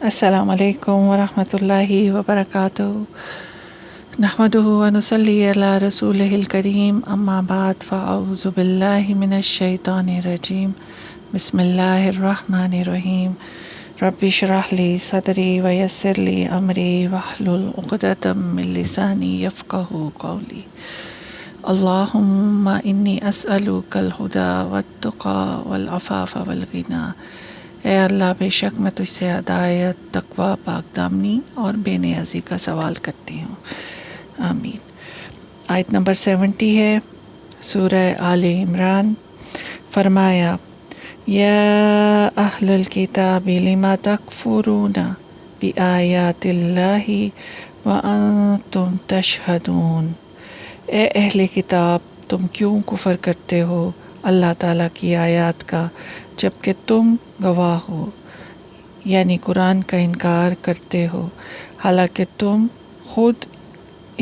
السلام علیکم ورحمۃ اللہ وبرکاتہ۔ نحمدہ ونصلی علی رسولہ الکریم، اما بعد فاعوذ باللہ من الشیطان الرجیم، بسم اللہ الرحمن الرحیم۔ رب اشرح لی صدری ویسر لی امری واحلل عقدۃ من لسانی یفقہوا قولی۔ اللہم انی اسألک الہدی والتقی والعفاف والغنی۔ اے اللہ، بے شک میں تجھ سے ہدایت، تقوی، پاک دامنی اور بے نیازی کا سوال کرتی ہوں، آمین۔ آیت نمبر 70 ہے سورہ آل عمران۔ فرمایا یا اہل الکتاب لم تکفرون بآیات اللہ وانتم تشہدون۔ اے اہل کتاب، تم کیوں کفر کرتے ہو اللہ تعالیٰ کی آیات کا جبکہ تم گواہ ہو، یعنی قرآن کا انکار کرتے ہو حالانکہ تم خود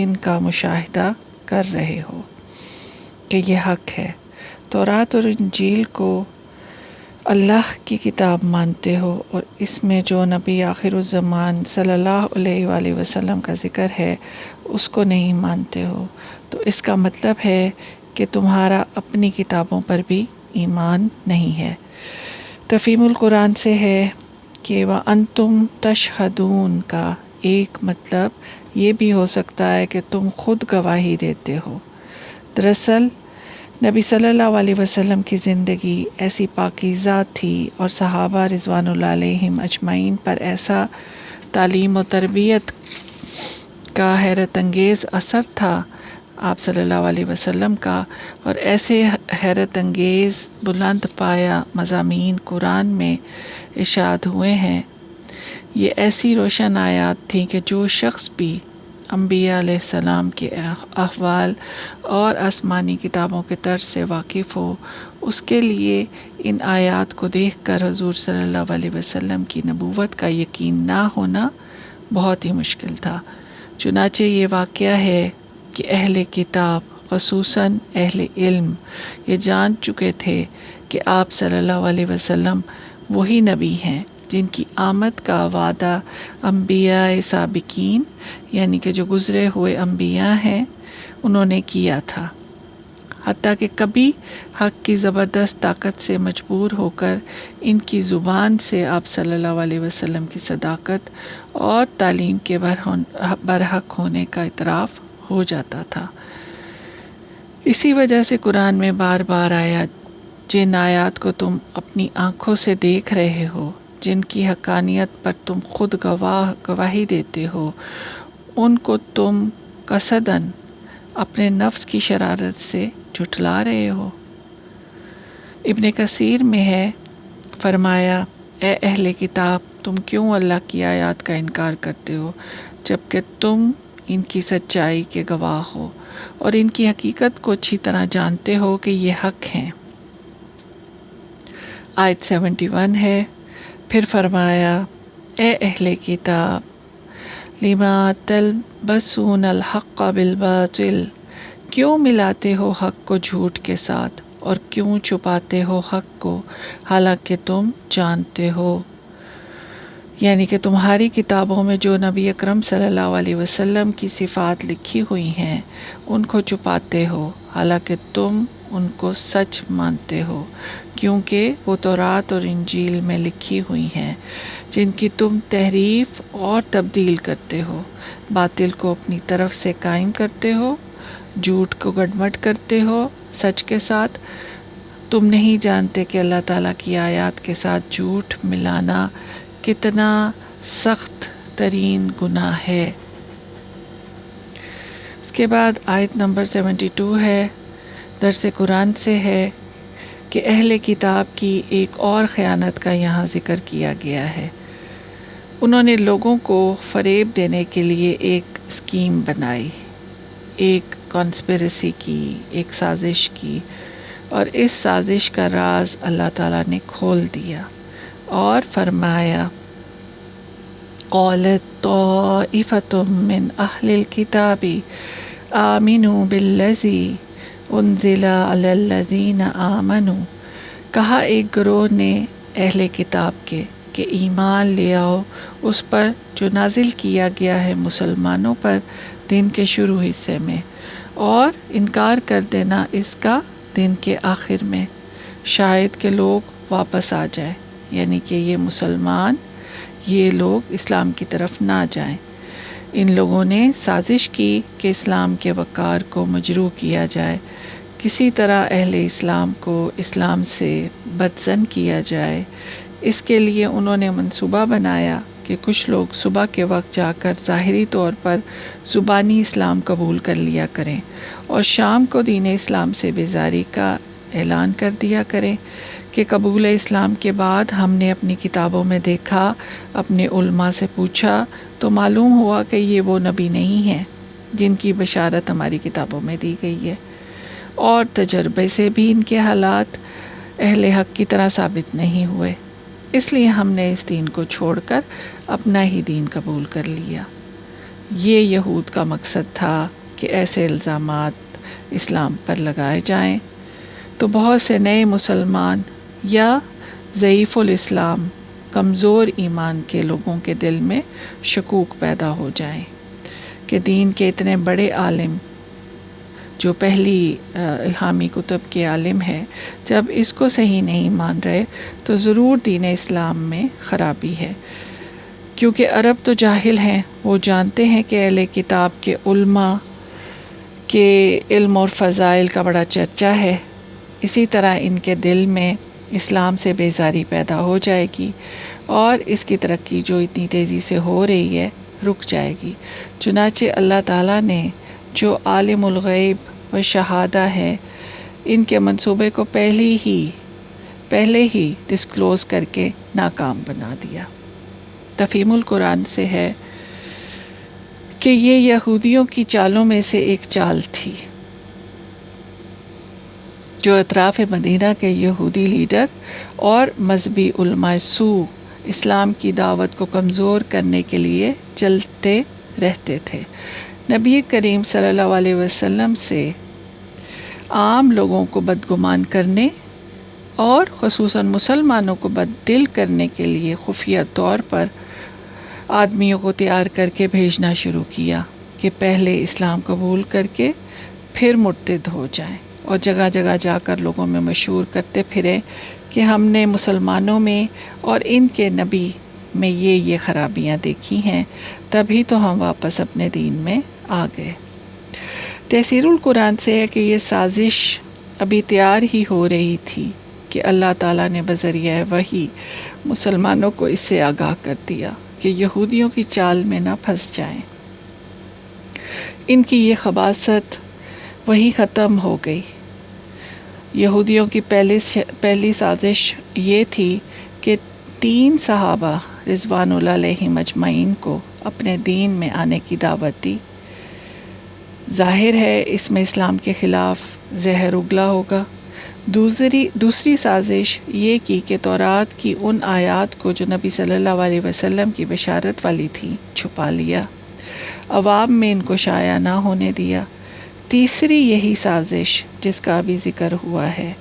ان کا مشاہدہ کر رہے ہو کہ یہ حق ہے۔ تورات اور انجیل کو اللہ کی کتاب مانتے ہو اور اس میں جو نبی آخر الزمان صلی اللہ علیہ وآلہ وسلم کا ذکر ہے اس کو نہیں مانتے ہو، تو اس کا مطلب ہے کہ تمہارا اپنی کتابوں پر بھی ایمان نہیں ہے۔ تفہیم القرآن سے ہے کہ وَأَنْتُمْ تَشْهَدُونَ کا ایک مطلب یہ بھی ہو سکتا ہے کہ تم خود گواہی دیتے ہو۔ دراصل نبی صلی اللہ علیہ وسلم کی زندگی ایسی پاکیزہ تھی اور صحابہ رضوان اللہ علیہم اجمعین پر ایسا تعلیم و تربیت کا حیرت انگیز اثر تھا آپ صلی اللہ علیہ وسلم کا، اور ایسے حیرت انگیز بلند پایہ مضامین قرآن میں ارشاد ہوئے ہیں، یہ ایسی روشن آیات تھیں کہ جو شخص بھی انبیاء علیہ السلام کے احوال اور آسمانی کتابوں کے طرز سے واقف ہو، اس کے لیے ان آیات کو دیکھ کر حضور صلی اللہ علیہ وسلم کی نبوت کا یقین نہ ہونا بہت ہی مشکل تھا۔ چنانچہ یہ واقعہ ہے کہ اہل کتاب خصوصاً اہل علم یہ جان چکے تھے کہ آپ صلی اللہ علیہ وسلم وہی نبی ہیں جن کی آمد کا وعدہ انبیاء سابقین یعنی کہ جو گزرے ہوئے انبیاء ہیں انہوں نے کیا تھا، حتیٰ کہ کبھی حق کی زبردست طاقت سے مجبور ہو کر ان کی زبان سے آپ صلی اللہ علیہ وسلم کی صداقت اور تعلیم کے برحق ہونے کا اعتراف ہو جاتا تھا۔ اسی وجہ سے قرآن میں بار بار آیا جن آیات کو تم اپنی آنکھوں سے دیکھ رہے ہو، جن کی حقانیت پر تم خود گواہی دیتے ہو، ان کو تم قصداً اپنے نفس کی شرارت سے جھٹلا رہے ہو۔ ابن کثیر میں ہے، فرمایا اے اہل کتاب، تم کیوں اللہ کی آیات کا انکار کرتے ہو جبکہ تم ان کی سچائی کے گواہ ہو اور ان کی حقیقت کو اچھی طرح جانتے ہو کہ یہ حق ہیں۔ آیت 71 ہے، پھر فرمایا اے اہل کتاب لما تلبسون الحق بالباطل، کیوں ملاتے ہو حق کو جھوٹ کے ساتھ اور کیوں چھپاتے ہو حق کو حالانکہ تم جانتے ہو، یعنی کہ تمہاری کتابوں میں جو نبی اکرم صلی اللہ علیہ وسلم کی صفات لکھی ہوئی ہیں ان کو چھپاتے ہو حالانکہ تم ان کو سچ مانتے ہو، کیونکہ وہ تورات اور انجیل میں لکھی ہوئی ہیں جن کی تم تحریف اور تبدیل کرتے ہو، باطل کو اپنی طرف سے قائم کرتے ہو، جھوٹ کو گڈمٹ کرتے ہو سچ کے ساتھ۔ تم نہیں جانتے کہ اللہ تعالیٰ کی آیات کے ساتھ جھوٹ ملانا کتنا سخت ترین گناہ ہے۔ اس کے بعد آیت نمبر 72 ہے، درس قرآن سے ہے کہ اہل کتاب کی ایک اور خیانت کا یہاں ذکر کیا گیا ہے۔ انہوں نے لوگوں کو فریب دینے کے لیے ایک اسکیم بنائی، ایک کانسپریسی کی، ایک سازش کی، اور اس سازش کا راز اللہ تعالیٰ نے کھول دیا اور فرمایا قالت طائفة من اہل الکتاب آمنوا بالذی انزل علی الذین آمنوا، کہا ایک گروہ نے اہل کتاب کے کہ ایمان لے آؤ اس پر جو نازل کیا گیا ہے مسلمانوں پر دن کے شروع حصے میں، اور انکار کر دینا اس کا دن کے آخر میں، شاید کہ لوگ واپس آ جائیں، یعنی کہ یہ مسلمان یہ لوگ اسلام کی طرف نہ جائیں۔ ان لوگوں نے سازش کی کہ اسلام کے وقار کو مجروح کیا جائے، کسی طرح اہل اسلام کو اسلام سے بدظن کیا جائے۔ اس کے لیے انہوں نے منصوبہ بنایا کہ کچھ لوگ صبح کے وقت جا کر ظاہری طور پر زبانی اسلام قبول کر لیا کریں اور شام کو دین اسلام سے بیزاری کا اعلان کر دیا کریں کہ قبول اسلام کے بعد ہم نے اپنی کتابوں میں دیکھا، اپنے علماء سے پوچھا تو معلوم ہوا کہ یہ وہ نبی نہیں ہیں جن کی بشارت ہماری کتابوں میں دی گئی ہے، اور تجربے سے بھی ان کے حالات اہل حق کی طرح ثابت نہیں ہوئے، اس لیے ہم نے اس دین کو چھوڑ کر اپنا ہی دین قبول کر لیا۔ یہ یہود کا مقصد تھا کہ ایسے الزامات اسلام پر لگائے جائیں تو بہت سے نئے مسلمان یا ضعیف الاسلام کمزور ایمان کے لوگوں کے دل میں شکوک پیدا ہو جائیں کہ دین کے اتنے بڑے عالم جو پہلی الہامی کتب کے عالم ہے، جب اس کو صحیح نہیں مان رہے تو ضرور دین اسلام میں خرابی ہے، کیونکہ عرب تو جاہل ہیں، وہ جانتے ہیں کہ اہل کتاب کے علماء کے علم اور فضائل کا بڑا چرچا ہے، اسی طرح ان کے دل میں اسلام سے بیزاری پیدا ہو جائے گی اور اس کی ترقی جو اتنی تیزی سے ہو رہی ہے رک جائے گی۔ چنانچہ اللہ تعالیٰ نے جو عالم الغیب و شہادہ ہے ان کے منصوبے کو پہلے ہی ڈسکلوز کر کے ناکام بنا دیا۔ تفہیم القرآن سے ہے کہ یہ یہودیوں کی چالوں میں سے ایک چال تھی جو اطراف مدینہ کے یہودی لیڈر اور مذہبی علماء سوء اسلام کی دعوت کو کمزور کرنے کے لیے چلتے رہتے تھے۔ نبی کریم صلی اللہ علیہ وسلم سے عام لوگوں کو بدگمان کرنے اور خصوصاً مسلمانوں کو بددل کرنے کے لیے خفیہ طور پر آدمیوں کو تیار کر کے بھیجنا شروع کیا کہ پہلے اسلام قبول کر کے پھر مرتد ہو جائیں، اور جگہ جگہ جا کر لوگوں میں مشہور کرتے پھریں کہ ہم نے مسلمانوں میں اور ان کے نبی میں یہ خرابیاں دیکھی ہیں، تبھی تو ہم واپس اپنے دین میں آ گئے۔ تفسیر القرآن سے ہے کہ یہ سازش ابھی تیار ہی ہو رہی تھی کہ اللہ تعالیٰ نے بذریعہ وحی مسلمانوں کو اس سے آگاہ کر دیا کہ یہودیوں کی چال میں نہ پھنس جائیں۔ ان کی یہ خباثت وہی ختم ہو گئی۔ یہودیوں کی پہلی سازش یہ تھی کہ 3 صحابہ رضوان اللہ علیہم اجمعین کو اپنے دین میں آنے کی دعوت دی۔ ظاہر ہے اس میں اسلام کے خلاف زہر اگلا ہوگا۔ دوسری سازش یہ کی کہ تورات کی ان آیات کو جو نبی صلی اللہ علیہ وسلم کی بشارت والی تھی چھپا لیا، عوام میں ان کو شائع نہ ہونے دیا۔ تیسری یہی سازش جس کا ابھی ذکر ہوا ہے،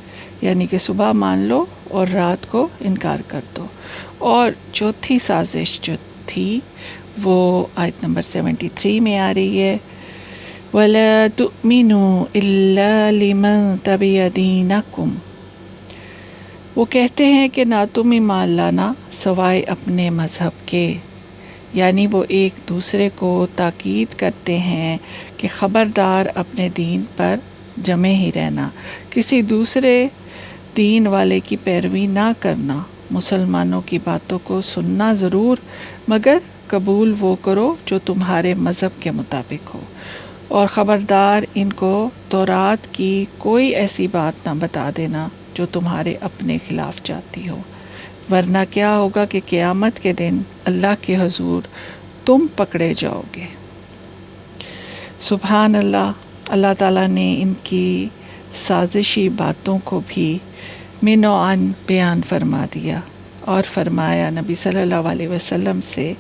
یعنی کہ صبح مان لو اور رات کو انکار کر دو۔ اور چوتھی سازش جو تھی وہ آیت نمبر 73 میں آ رہی ہے، وَلَا تُؤْمِنُوا إِلَّا لِمَنْ تَبِعَ دِينَكُمْ۔ وہ کہتے ہیں کہ نہ تم ایمان لانا سوائے اپنے مذہب کے، یعنی وہ ایک دوسرے کو تاکید کرتے ہیں کہ خبردار اپنے دین پر جمے ہی رہنا، کسی دوسرے دین والے کی پیروی نہ کرنا، مسلمانوں کی باتوں کو سننا ضرور مگر قبول وہ کرو جو تمہارے مذہب کے مطابق ہو، اور خبردار ان کو تورات کی کوئی ایسی بات نہ بتا دینا جو تمہارے اپنے خلاف جاتی ہو، ورنہ کیا ہوگا کہ قیامت کے دن اللہ کے حضور تم پکڑے جاؤ گے۔ سبحان اللہ، اللہ تعالیٰ نے ان کی سازشی باتوں کو بھی من و عن بیان فرما دیا اور فرمایا نبی صلی اللہ علیہ وسلم سے،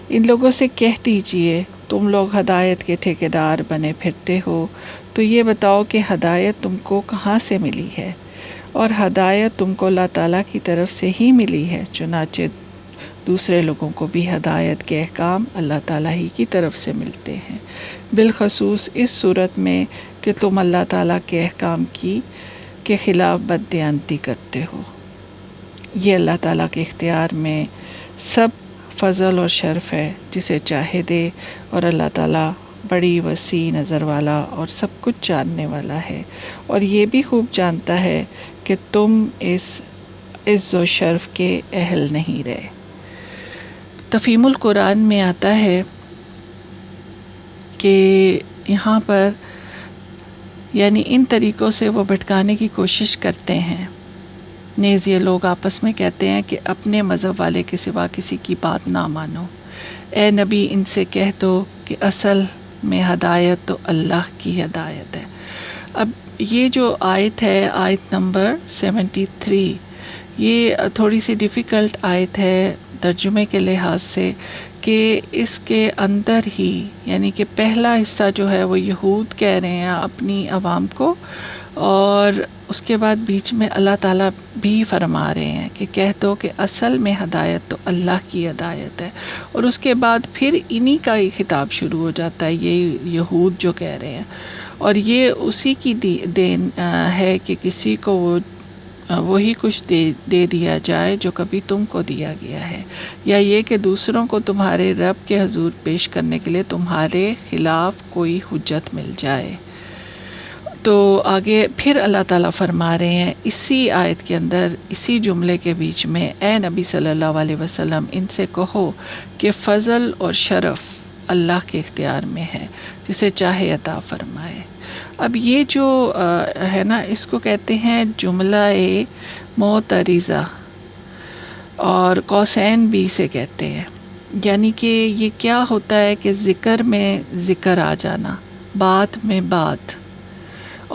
ان لوگوں سے کہہ دیجئے تم لوگ ہدایت کے ٹھیکیدار بنے پھرتے ہو، تو یہ بتاؤ کہ ہدایت تم کو کہاں سے ملی ہے، اور ہدایت تم کو اللہ تعالیٰ کی طرف سے ہی ملی ہے، چنانچہ دوسرے لوگوں کو بھی ہدایت کے احکام اللہ تعالیٰ ہی کی طرف سے ملتے ہیں، بالخصوص اس صورت میں کہ تم اللہ تعالیٰ کے احکام کے خلاف بددیانتی کرتے ہو۔ یہ اللہ تعالیٰ کے اختیار میں سب فضل اور شرف ہے، جسے چاہے دے، اور اللہ تعالیٰ بڑی وسیع نظر والا اور سب کچھ جاننے والا ہے، اور یہ بھی خوب جانتا ہے کہ تم اس عز و شرف کے اہل نہیں رہے۔ تفہیم القرآن میں آتا ہے کہ یہاں پر یعنی ان طریقوں سے وہ بھٹکانے کی کوشش کرتے ہیں۔ نیز یہ لوگ آپس میں کہتے ہیں کہ اپنے مذہب والے کے سوا کسی کی بات نہ مانو۔ اے نبی ان سے کہہ دو کہ اصل میں ہدایت تو اللہ کی ہدایت ہے۔ اب یہ جو آیت ہے، آیت نمبر 73، یہ تھوڑی سی ڈیفیکلٹ آیت ہے ترجمے کے لحاظ سے، کہ اس کے اندر ہی یعنی کہ پہلا حصہ جو ہے وہ یہود کہہ رہے ہیں اپنی عوام کو، اور اس کے بعد بیچ میں اللہ تعالیٰ بھی فرما رہے ہیں کہ کہہ دو کہ اصل میں ہدایت تو اللہ کی ہدایت ہے، اور اس کے بعد پھر انہی کا ہی خطاب شروع ہو جاتا ہے، یہ یہود جو کہہ رہے ہیں، اور یہ اسی کی دین ہے کہ کسی کو وہی کچھ دے دیا جائے جو کبھی تم کو دیا گیا ہے، یا یہ کہ دوسروں کو تمہارے رب کے حضور پیش کرنے کے لیے تمہارے خلاف کوئی حجت مل جائے۔ تو آگے پھر اللہ تعالیٰ فرما رہے ہیں اسی آیت کے اندر، اسی جملے کے بیچ میں، اے نبی صلی اللہ علیہ وسلم ان سے کہو کہ فضل اور شرف اللہ کے اختیار میں ہے، جسے چاہے عطا فرمائے۔ اب یہ جو ہے نا، اس کو کہتے ہیں جملہ معترضہ، اور قوسین بھی اسے کہتے ہیں، یعنی کہ یہ کیا ہوتا ہے کہ ذکر میں ذکر آ جانا، بات میں بات،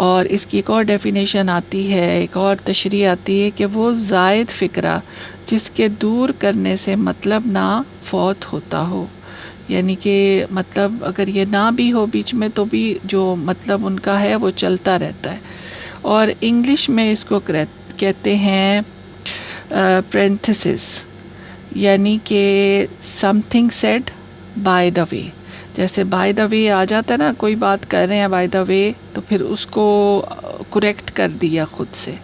اور اس کی ایک اور ڈیفینیشن آتی ہے، ایک اور تشریح آتی ہے کہ وہ زائد فکرہ جس کے دور کرنے سے مطلب نہ فوت ہوتا ہو، یعنی کہ مطلب اگر یہ نہ بھی ہو بیچ میں تو بھی جو مطلب ان کا ہے وہ چلتا رہتا ہے۔ اور انگلش میں اس کو کہتے ہیں پرینتھسس، یعنی کہ something said by the way, جیسے بائی دا وے آ جاتا ہے نا، کوئی بات کر رہے ہیں بائی دا وے تو پھر اس کو کریکٹ کر دیا خود سے،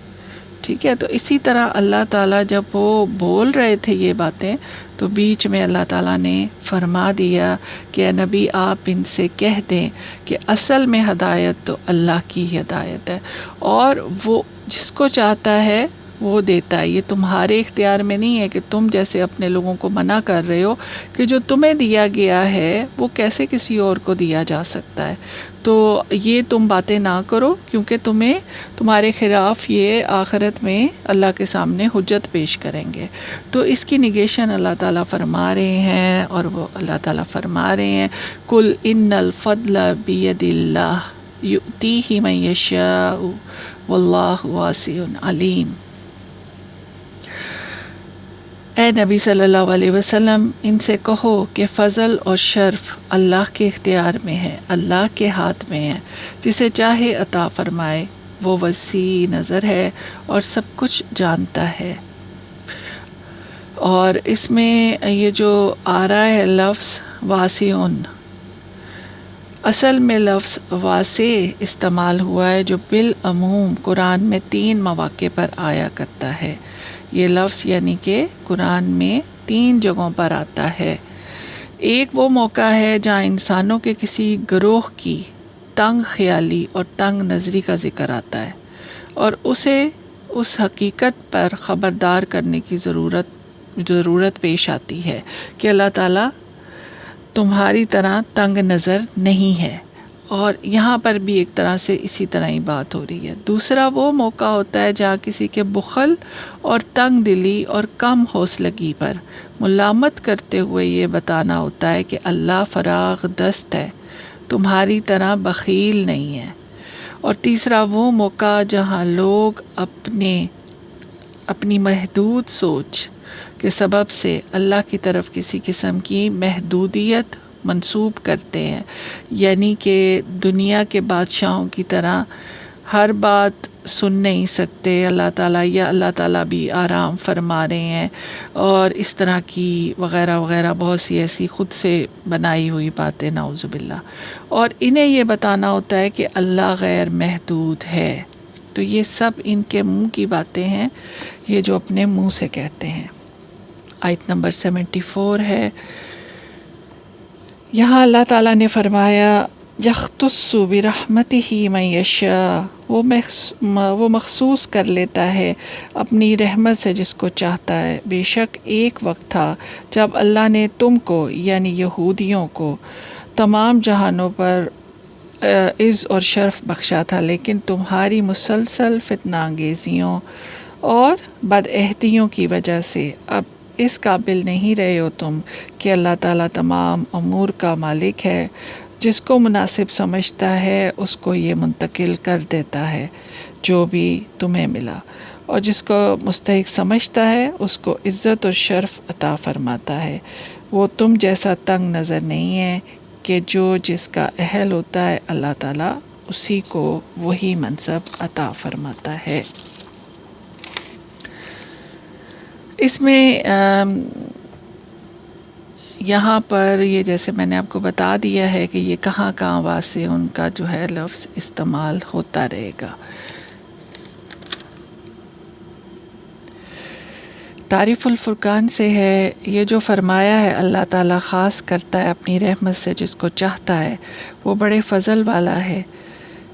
ٹھیک ہے۔ تو اسی طرح اللہ تعالیٰ جب وہ بول رہے تھے یہ باتیں تو بیچ میں اللہ تعالیٰ نے فرما دیا کہ اے نبی آپ ان سے کہہ دیں کہ اصل میں ہدایت تو اللہ کی ہدایت ہے، اور وہ جس کو چاہتا ہے وہ دیتا ہے، یہ تمہارے اختیار میں نہیں ہے کہ تم جیسے اپنے لوگوں کو منع کر رہے ہو کہ جو تمہیں دیا گیا ہے وہ کیسے کسی اور کو دیا جا سکتا ہے، تو یہ تم باتیں نہ کرو، کیونکہ تمہارے خلاف یہ آخرت میں اللہ کے سامنے حجت پیش کریں گے۔ تو اس کی نگیشن اللہ تعالیٰ فرما رہے ہیں، اور وہ اللہ تعالیٰ فرما رہے ہیں قُلْ إِنَّ الْفَضْلَ بِيَدِ اللَّهِ يُؤْتِيهِ مَن يَشَاءُ وَاللَّهُ وَاسِعٌ عَلِيمٌ۔ اے نبی صلی اللہ علیہ وسلم ان سے کہو کہ فضل اور شرف اللہ کے اختیار میں ہے، اللہ کے ہاتھ میں ہے، جسے چاہے عطا فرمائے، وہ وسیع نظر ہے اور سب کچھ جانتا ہے۔ اور اس میں یہ جو آ رہا ہے لفظ واسعون، اصل میں لفظ واسع استعمال ہوا ہے جو بالعموم قرآن میں 3 مواقع پر آیا کرتا ہے۔ یہ لفظ یعنی کہ قرآن میں 3 جگہوں پر آتا ہے۔ ایک وہ موقع ہے جہاں انسانوں کے کسی گروہ کی تنگ خیالی اور تنگ نظری کا ذکر آتا ہے، اور اسے اس حقیقت پر خبردار کرنے کی ضرورت پیش آتی ہے کہ اللہ تعالیٰ تمہاری طرح تنگ نظر نہیں ہے، اور یہاں پر بھی ایک طرح سے اسی طرح ہی بات ہو رہی ہے۔ دوسرا وہ موقع ہوتا ہے جہاں کسی کے بخل اور تنگ دلی اور کم حوصلگی پر ملامت کرتے ہوئے یہ بتانا ہوتا ہے کہ اللہ فراغ دست ہے، تمہاری طرح بخیل نہیں ہے۔ اور تیسرا وہ موقع جہاں لوگ اپنی محدود سوچ کے سبب سے اللہ کی طرف کسی قسم کی محدودیت منسوب کرتے ہیں، یعنی کہ دنیا کے بادشاہوں کی طرح ہر بات سن نہیں سکتے اللہ تعالیٰ، یا اللہ تعالیٰ بھی آرام فرما رہے ہیں، اور اس طرح کی وغیرہ وغیرہ بہت سی ایسی خود سے بنائی ہوئی باتیں، نعوذ باللہ۔ اور انہیں یہ بتانا ہوتا ہے کہ اللہ غیر محدود ہے، تو یہ سب ان کے منہ کی باتیں ہیں، یہ جو اپنے منہ سے کہتے ہیں۔ آیت نمبر 74 ہے، یہاں اللہ تعالیٰ نے فرمایا یختص برحمتہ من یشاء، وہ مخصوص کر لیتا ہے اپنی رحمت سے جس کو چاہتا ہے۔ بے شک ایک وقت تھا جب اللہ نے تم کو یعنی یہودیوں کو تمام جہانوں پر عز اور شرف بخشا تھا، لیکن تمہاری مسلسل فتنہ انگیزیوں اور بدعہدیوں کی وجہ سے اب اس قابل نہیں رہے ہو تم کہ اللہ تعالیٰ تمام امور کا مالک ہے، جس کو مناسب سمجھتا ہے اس کو یہ منتقل کر دیتا ہے جو بھی تمہیں ملا، اور جس کو مستحق سمجھتا ہے اس کو عزت و شرف عطا فرماتا ہے۔ وہ تم جیسا تنگ نظر نہیں ہے کہ جو جس کا اہل ہوتا ہے اللہ تعالیٰ اسی کو وہی منصب عطا فرماتا ہے۔ اس میں یہاں پر یہ جیسے میں نے آپ کو بتا دیا ہے کہ یہ کہاں کہاں واسے ان کا جو ہے لفظ استعمال ہوتا رہے گا۔ تعریف الفرقان سے ہے، یہ جو فرمایا ہے اللہ تعالیٰ خاص کرتا ہے اپنی رحمت سے جس کو چاہتا ہے، وہ بڑے فضل والا ہے۔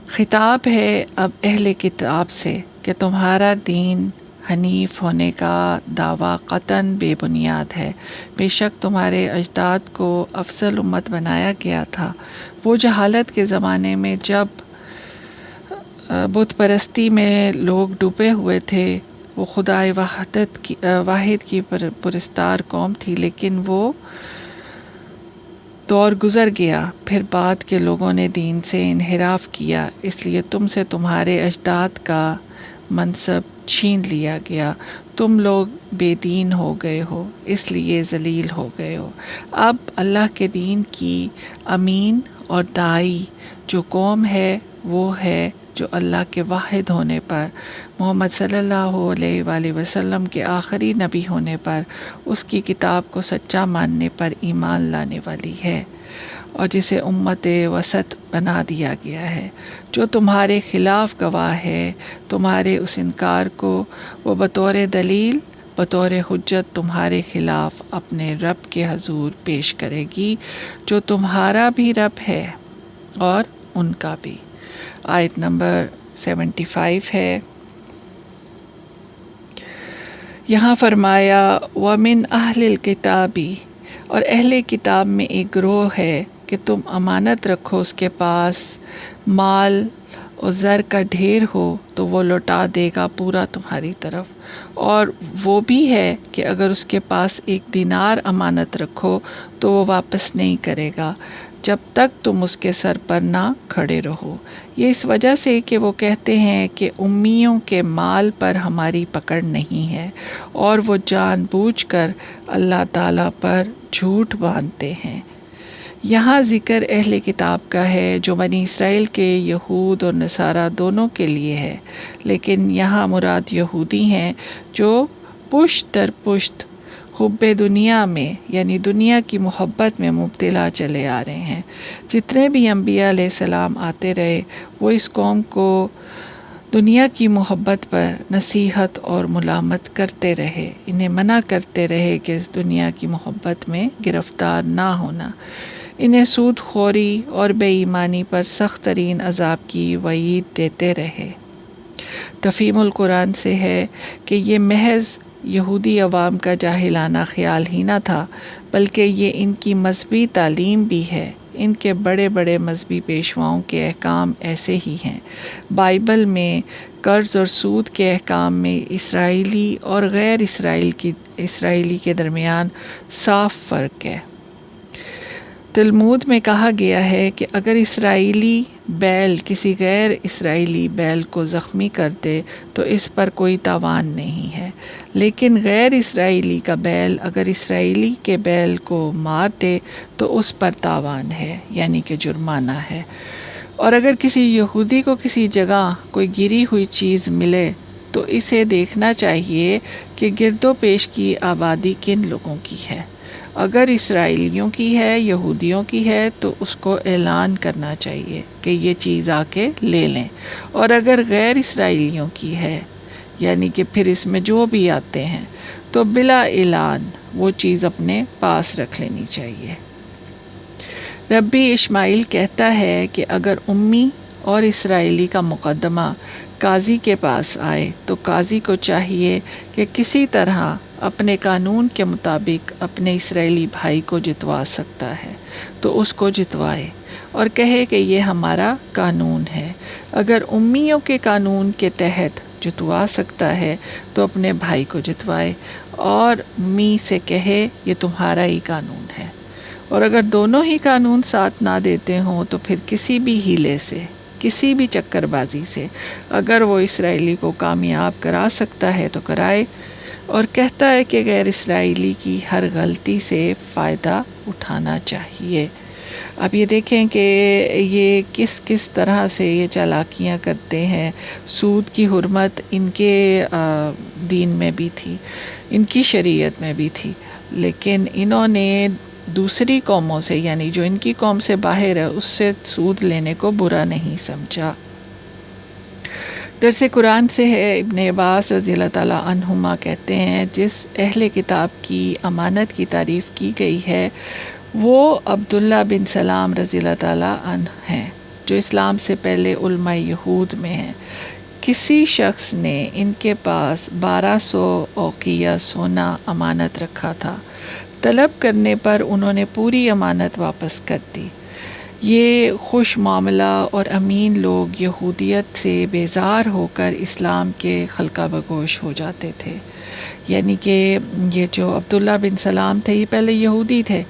خطاب ہے اب اہل کتاب سے کہ تمہارا دین حنیف ہونے کا دعویٰ قطعاً بے بنیاد ہے، بے شک تمہارے اجداد کو افضل امت بنایا گیا تھا۔ وہ جہالت کے زمانے میں جب بت پرستی میں لوگ ڈوبے ہوئے تھے، وہ خدائے واحد کی پرستار قوم تھی، لیکن وہ دور گزر گیا، پھر بعد کے لوگوں نے دین سے انحراف کیا، اس لیے تم سے تمہارے اجداد کا منصب چھین لیا گیا، تم لوگ بے دین ہو گئے ہو، اس لیے ذلیل ہو گئے ہو۔ اب اللہ کے دین کی امین اور داعی جو قوم ہے وہ ہے جو اللہ کے واحد ہونے پر، محمد صلی اللہ علیہ وآلہ وسلم کے آخری نبی ہونے پر، اس کی کتاب کو سچا ماننے پر ایمان لانے والی ہے، اور جسے امت وسط بنا دیا گیا ہے۔ جو تمہارے خلاف گواہ ہے تمہارے اس انکار کو، وہ بطور دلیل بطور حجت تمہارے خلاف اپنے رب کے حضور پیش کرے گی، جو تمہارا بھی رب ہے اور ان کا بھی۔ آیت نمبر 75 ہے، یہاں فرمایا وَمِنْ أَهْلِ الْكِتَابِ، اور اہل کتاب میں ایک گروہ ہے کہ تم امانت رکھو اس کے پاس، مال اور زر کا ڈھیر ہو تو وہ لوٹا دے گا پورا تمہاری طرف، اور وہ بھی ہے کہ اگر اس کے پاس 1 دینار امانت رکھو تو وہ واپس نہیں کرے گا جب تک تم اس کے سر پر نہ کھڑے رہو۔ یہ اس وجہ سے کہ وہ کہتے ہیں کہ امیوں کے مال پر ہماری پکڑ نہیں ہے، اور وہ جان بوجھ کر اللہ تعالیٰ پر جھوٹ باندھتے ہیں۔ یہاں ذکر اہل کتاب کا ہے جو بنی اسرائیل کے یہود اور نصارہ دونوں کے لیے ہے، لیکن یہاں مراد یہودی ہیں جو پشت در پشت حب دنیا میں یعنی دنیا کی محبت میں مبتلا چلے آ رہے ہیں۔ جتنے بھی انبیاء علیہ السلام آتے رہے وہ اس قوم کو دنیا کی محبت پر نصیحت اور ملامت کرتے رہے، انہیں منع کرتے رہے کہ اس دنیا کی محبت میں گرفتار نہ ہونا، انہیں سود خوری اور بے ایمانی پر سخت ترین عذاب کی وعید دیتے رہے۔ تفہیم القرآن سے ہے کہ یہ محض یہودی عوام کا جاہلانہ خیال ہی نہ تھا، بلکہ یہ ان کی مذہبی تعلیم بھی ہے۔ ان کے بڑے بڑے مذہبی پیشواؤں کے احکام ایسے ہی ہیں۔ بائبل میں قرض اور سود کے احکام میں اسرائیلی اور غیر اسرائیلی کے درمیان صاف فرق ہے۔ تلمود میں کہا گیا ہے کہ اگر اسرائیلی بیل کسی غیر اسرائیلی بیل کو زخمی کر دے تو اس پر کوئی تاوان نہیں ہے، لیکن غیر اسرائیلی کا بیل اگر اسرائیلی کے بیل کو مار دے تو اس پر تاوان ہے، یعنی کہ جرمانہ ہے۔ اور اگر کسی یہودی کو کسی جگہ کوئی گری ہوئی چیز ملے تو اسے دیکھنا چاہیے کہ گرد و پیش کی آبادی کن لوگوں کی ہے۔ اگر اسرائیلیوں کی ہے، یہودیوں کی ہے، تو اس کو اعلان کرنا چاہیے کہ یہ چیز آ کے لے لیں، اور اگر غیر اسرائیلیوں کی ہے، یعنی کہ پھر اس میں جو بھی آتے ہیں، تو بلا اعلان وہ چیز اپنے پاس رکھ لینی چاہیے۔ ربی اسماعیل کہتا ہے کہ اگر امی اور اسرائیلی کا مقدمہ قاضی کے پاس آئے تو قاضی کو چاہیے کہ کسی طرح اپنے قانون کے مطابق اپنے اسرائیلی بھائی کو جتوا سکتا ہے تو اس کو جتوائے اور کہے کہ یہ ہمارا قانون ہے۔ اگر امیوں کے قانون کے تحت جتوا سکتا ہے تو اپنے بھائی کو جتوائے اور امی سے کہے یہ تمہارا ہی قانون ہے۔ اور اگر دونوں ہی قانون ساتھ نہ دیتے ہوں تو پھر کسی بھی ہیلے سے، کسی بھی چکر بازی سے اگر وہ اسرائیلی کو کامیاب کرا سکتا ہے تو کرائے، اور کہتا ہے کہ غیر اسرائیلی کی ہر غلطی سے فائدہ اٹھانا چاہیے۔ اب یہ دیکھیں کہ یہ کس کس طرح سے یہ چالاکیاں کرتے ہیں۔ سود کی حرمت ان کے دین میں بھی تھی، ان کی شریعت میں بھی تھی، لیکن انہوں نے دوسری قوموں سے، یعنی جو ان کی قوم سے باہر ہے، اس سے سود لینے کو برا نہیں سمجھا۔ درس قرآن سے ہے، ابن عباس رضی اللہ تعالیٰ عنہما کہتے ہیں جس اہل کتاب کی امانت کی تعریف کی گئی ہے وہ عبداللہ بن سلام رضی اللہ تعالیٰ عنہ ہیں، جو اسلام سے پہلے علماء یہود میں ہیں۔ کسی شخص نے ان کے پاس 1200 اوقیہ سونا امانت رکھا تھا۔ طلب کرنے پر انہوں نے پوری امانت واپس کر دی۔ یہ خوش معاملہ اور امین لوگ یہودیت سے بیزار ہو کر اسلام کے خلقہ بگوش ہو جاتے تھے۔ یعنی کہ یہ جو عبداللہ بن سلام تھے یہ پہلے یہودی تھے،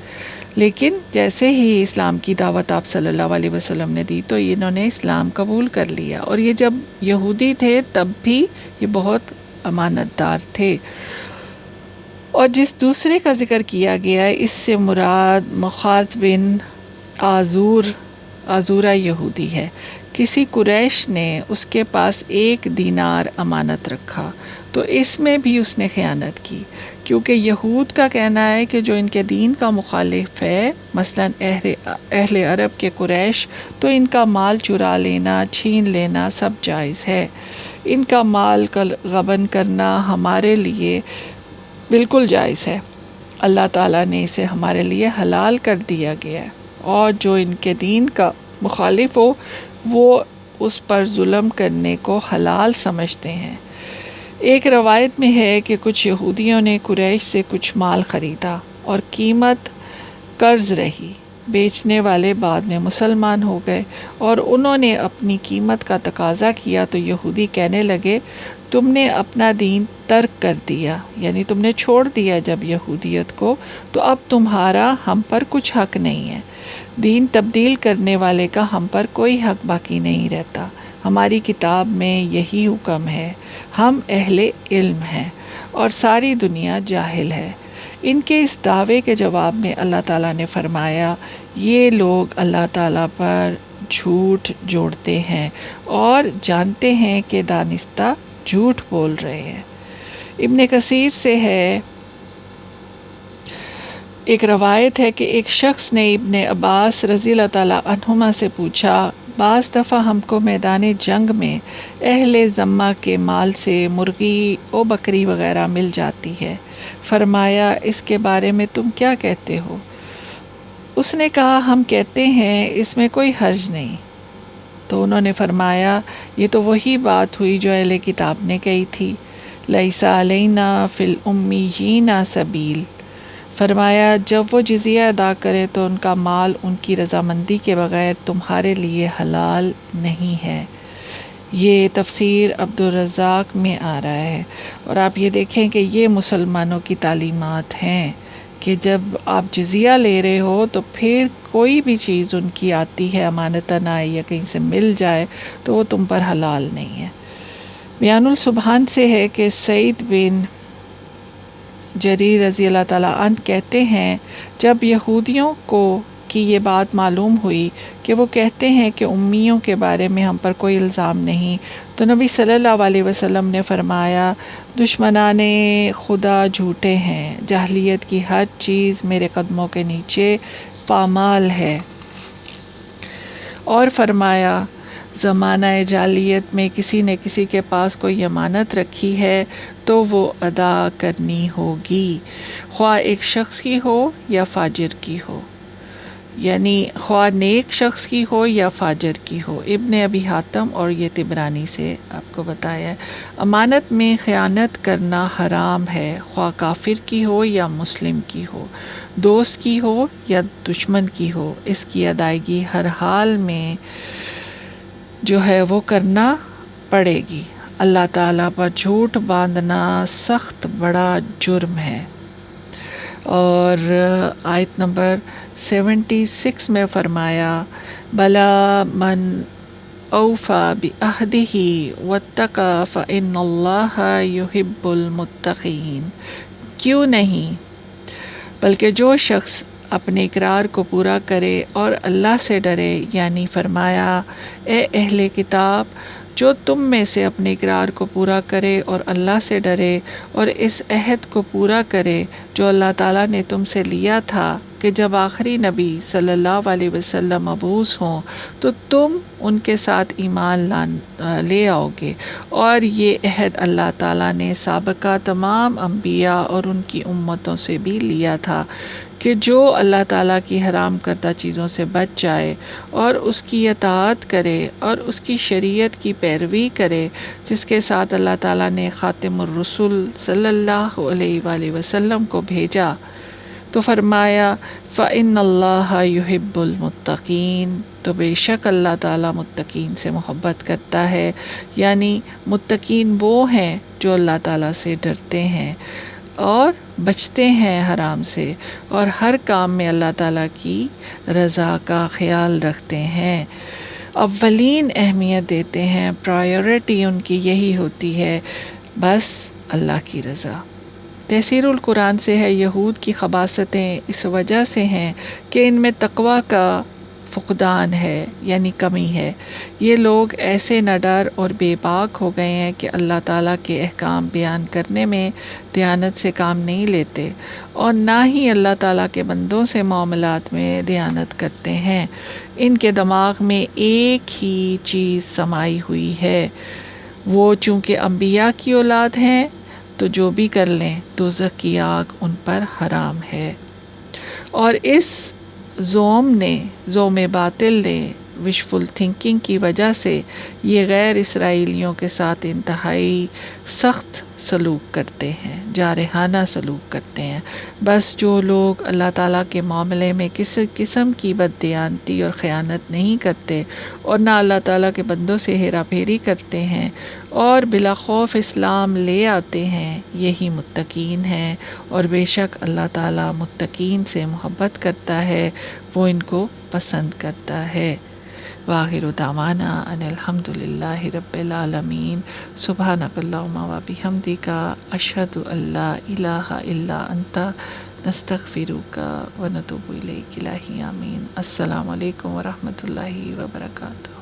لیکن جیسے ہی اسلام کی دعوت آپ صلی اللہ علیہ وسلم نے دی تو انہوں نے اسلام قبول کر لیا، اور یہ جب یہودی تھے تب بھی یہ بہت امانت دار تھے۔ اور جس دوسرے کا ذکر کیا گیا ہے اس سے مراد مخاذ بن آزورہ یہودی ہے۔ کسی قریش نے اس کے پاس 1 دینار امانت رکھا تو اس میں بھی اس نے خیانت کی، کیونکہ یہود کا کہنا ہے کہ جو ان کے دین کا مخالف ہے، مثلا اہل عرب کے قریش، تو ان کا مال چرا لینا، چھین لینا سب جائز ہے۔ ان کا مال کا غبن کرنا ہمارے لیے بالکل جائز ہے، اللہ تعالیٰ نے اسے ہمارے لیے حلال کر دیا گیا ہے، اور جو ان کے دین کا مخالف ہو وہ اس پر ظلم کرنے کو حلال سمجھتے ہیں۔ ایک روایت میں ہے کہ کچھ یہودیوں نے قریش سے کچھ مال خریدا اور قیمت قرض رہی۔ بیچنے والے بعد میں مسلمان ہو گئے اور انہوں نے اپنی قیمت کا تقاضا کیا تو یہودی کہنے لگے تم نے اپنا دین ترک کر دیا، یعنی تم نے چھوڑ دیا جب یہودیت کو، تو اب تمہارا ہم پر کچھ حق نہیں ہے۔ دین تبدیل کرنے والے کا ہم پر کوئی حق باقی نہیں رہتا۔ ہماری کتاب میں یہی حکم ہے، ہم اہل علم ہیں اور ساری دنیا جاہل ہے۔ ان کے اس دعوے کے جواب میں اللہ تعالیٰ نے فرمایا یہ لوگ اللہ تعالیٰ پر جھوٹ جوڑتے ہیں اور جانتے ہیں کہ دانستہ جھوٹ بول رہے ہیں۔ ابن کثیر سے ہے، ایک روایت ہے کہ ایک شخص نے ابن عباس رضی اللہ تعالیٰ عنہما سے پوچھا بعض دفعہ ہم کو میدان جنگ میں اہل ذمہ کے مال سے مرغی و بکری وغیرہ مل جاتی ہے، فرمایا اس کے بارے میں تم کیا کہتے ہو؟ اس نے کہا ہم کہتے ہیں اس میں کوئی حرج نہیں۔ تو انہوں نے فرمایا یہ تو وہی بات ہوئی جو اہل کتاب نے کہی تھی، لیس علینا فی الامیین سبیل۔ فرمایا جب وہ جزیہ ادا کرے تو ان کا مال ان کی رضامندی کے بغیر تمہارے لیے حلال نہیں ہے۔ یہ تفسیر عبدالرزاق میں آ رہا ہے، اور آپ یہ دیکھیں کہ یہ مسلمانوں کی تعلیمات ہیں کہ جب آپ جزیہ لے رہے ہو تو پھر کوئی بھی چیز ان کی آتی ہے امانتاً آئے یا کہیں سے مل جائے تو وہ تم پر حلال نہیں ہے۔ بیان السبحان سے ہے کہ سعید بن جریر رضی اللہ تعالیٰ عنہ کہتے ہیں جب یہودیوں کو کی یہ بات معلوم ہوئی کہ وہ کہتے ہیں کہ امیوں کے بارے میں ہم پر کوئی الزام نہیں، تو نبی صلی اللہ علیہ وسلم نے فرمایا دشمنان خدا جھوٹے ہیں، جاہلیت کی ہر چیز میرے قدموں کے نیچے پامال ہے۔ اور فرمایا زمانہ جاہلیت میں کسی نے کسی کے پاس کوئی امانت رکھی ہے تو وہ ادا کرنی ہوگی، خواہ ایک شخص کی ہو یا فاجر کی ہو، یعنی خواہ نیک شخص کی ہو یا فاجر کی ہو۔ ابن ابی حاتم اور یہ طبرانی سے آپ کو بتایا ہے۔ امانت میں خیانت کرنا حرام ہے، خواہ کافر کی ہو یا مسلم کی ہو، دوست کی ہو یا دشمن کی ہو، اس کی ادائیگی ہر حال میں جو ہے وہ کرنا پڑے گی۔ اللہ تعالیٰ پر جھوٹ باندھنا سخت بڑا جرم ہے۔ اور آیت نمبر 76 میں فرمایا بلا من اوفی بعہدہ واتقی فإن اللہ یحب المتقین، کیوں نہیں، بلکہ جو شخص اپنے اقرار کو پورا کرے اور اللہ سے ڈرے، یعنی فرمایا اے اہل کتاب جو تم میں سے اپنے اقرار کو پورا کرے اور اللہ سے ڈرے اور اس عہد کو پورا کرے جو اللہ تعالیٰ نے تم سے لیا تھا کہ جب آخری نبی صلی اللہ علیہ وسلم مبعوث ہوں تو تم ان کے ساتھ ایمان لے آؤ گے، اور یہ عہد اللہ تعالیٰ نے سابقہ تمام انبیاء اور ان کی امتوں سے بھی لیا تھا کہ جو اللہ تعالیٰ کی حرام کردہ چیزوں سے بچ جائے اور اس کی اطاعت کرے اور اس کی شریعت کی پیروی کرے، جس کے ساتھ اللہ تعالیٰ نے خاتم الرسل صلی اللہ علیہ وآلہ وسلم کو بھیجا، تو فرمایا فإن اللہ یحب المتقین، تو بے شک اللہ تعالیٰ متقین سے محبت کرتا ہے، یعنی متقین وہ ہیں جو اللہ تعالیٰ سے ڈرتے ہیں اور بچتے ہیں حرام سے، اور ہر کام میں اللہ تعالیٰ کی رضا کا خیال رکھتے ہیں، اولین اہمیت دیتے ہیں، پرائیورٹی ان کی یہی ہوتی ہے بس اللہ کی رضا۔ تفسیر القرآن سے ہے یہود کی خباثتیں اس وجہ سے ہیں کہ ان میں تقوی کا فقدان ہے، یعنی کمی ہے۔ یہ لوگ ایسے نڈر اور بے باک ہو گئے ہیں کہ اللہ تعالیٰ کے احکام بیان کرنے میں دیانت سے کام نہیں لیتے، اور نہ ہی اللہ تعالیٰ کے بندوں سے معاملات میں دیانت کرتے ہیں۔ ان کے دماغ میں ایک ہی چیز سمائی ہوئی ہے، وہ چونکہ انبیاء کی اولاد ہیں تو جو بھی کر لیں دوزخ کی آگ ان پر حرام ہے۔ اور اس زوم باطل نے وشفل تھنکنگ کی وجہ سے یہ غیر اسرائیلیوں کے ساتھ انتہائی سخت سلوک کرتے ہیں، جارحانہ سلوک کرتے ہیں۔ بس جو لوگ اللہ تعالیٰ کے معاملے میں کسی قسم کی بددیانتی اور خیانت نہیں کرتے اور نہ اللہ تعالیٰ کے بندوں سے ہیرا پھیری کرتے ہیں اور بلا خوف اسلام لے آتے ہیں، یہی متقین ہیں، اور بے شک اللہ تعالیٰ متقین سے محبت کرتا ہے، وہ ان کو پسند کرتا ہے۔ وآخر دعوانا ان الحمد للہ رب العالمین۔ سبحانک اللہم و بحمدک، اشہد ان لا الہ الا انت، نستغفرک و نتوب الیک۔ الہی آمین۔ السلام علیکم ورحمۃ اللہ وبرکاتہ۔